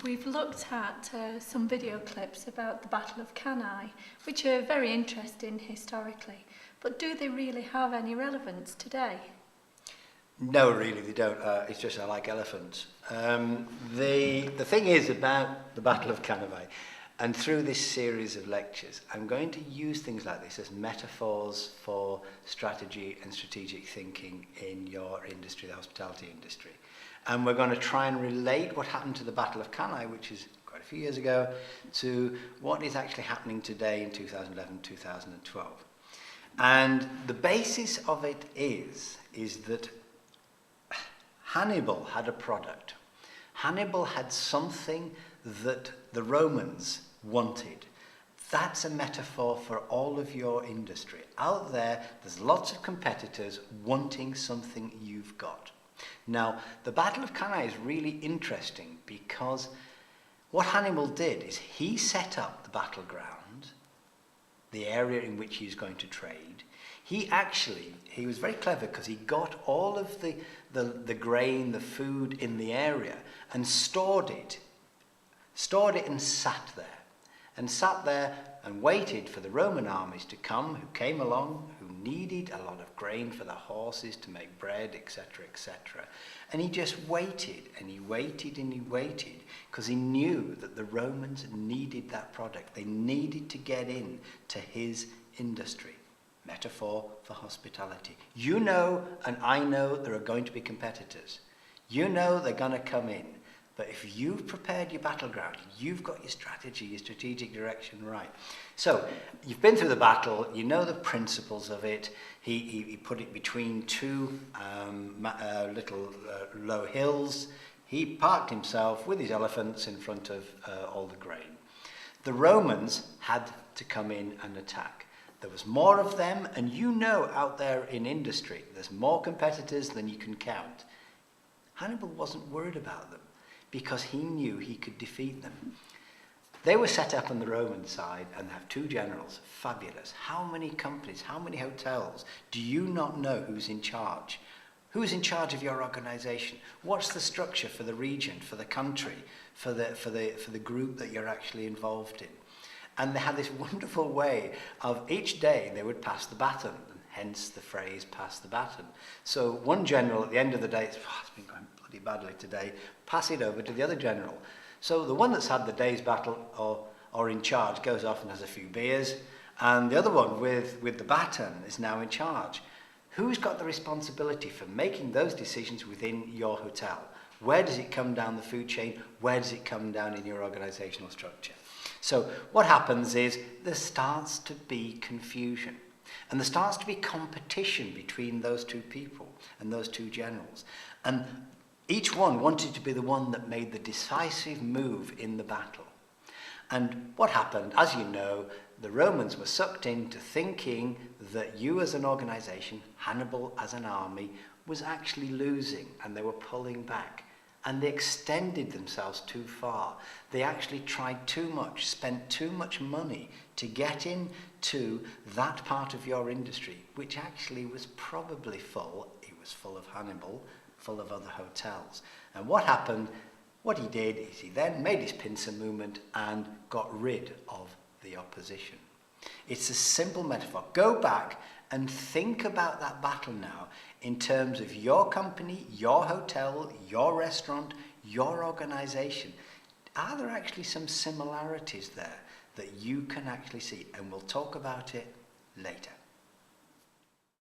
We've looked at some video clips about the Battle of Cannae, which are very interesting historically, but do they really have any relevance today? No, really, they don't. It's just I like elephants. The thing is about the Battle of Cannae, and through this series of lectures, I'm going to use things like this as metaphors for strategy and strategic thinking in your industry, the hospitality industry. And we're going to try and relate what happened to the Battle of Cannae, which is quite a few years ago, to what is actually happening today in 2011, 2012. And the basis of it is that Hannibal had a product. Hannibal had something that the Romans wanted. That's a metaphor for all of your industry. Out there, there's lots of competitors wanting something you've got. Now, the Battle of Cannae is really interesting because what Hannibal did is he set up the battleground, the area in which he's going to trade. He was very clever because he got all of the grain, the food in the area and stored it and sat there and waited for the Roman armies to come, who came along, who needed a lot of grain for the horses to make bread, etc., etc. And he just waited, and he waited, and he waited, because he knew that the Romans needed that product. They needed to get in to his industry. Metaphor for hospitality. You know, and I know, there are going to be competitors. You know they're going to come in. But if you've prepared your battleground, you've got your strategy, your strategic direction right. So you've been through the battle, you know the principles of it. He put it between two little low hills. He parked himself with his elephants in front of all the grain. The Romans had to come in and attack. There was more of them, and you know out there in industry, there's more competitors than you can count. Hannibal wasn't worried about them, because he knew he could defeat them. They were set up on the Roman side and they have two generals. Fabulous. How many companies, how many hotels do you not know who's in charge? Who's in charge of your organization? What's the structure for the region, for the country, for the group that you're actually involved in? And they had this wonderful way of each day they would pass the baton, and hence the phrase pass the baton. So one general at the end of the day, it's been going badly today, pass it over to the other general. So the one that's had the day's battle or in charge goes off and has a few beers, and the other one with the baton is now in charge. Who's got the responsibility for making those decisions within your hotel? Where does it come down the food chain? Where does it come down in your organizational structure? So what happens is there starts to be confusion. And there starts to be competition between those two people and those two generals. And each one wanted to be the one that made the decisive move in the battle. And what happened, as you know, the Romans were sucked into thinking that you as an organization, Hannibal as an army, was actually losing, and they were pulling back. And they extended themselves too far. They actually tried too much, spent too much money to get into that part of your industry, which actually was probably full. It was full of Hannibal, full of other hotels. And what happened, what he did is he then made his pincer movement and got rid of the opposition. It's a simple metaphor. Go back and think about that battle now in terms of your company, your hotel, your restaurant, your organization. Are there actually some similarities there that you can actually see? And we'll talk about it later.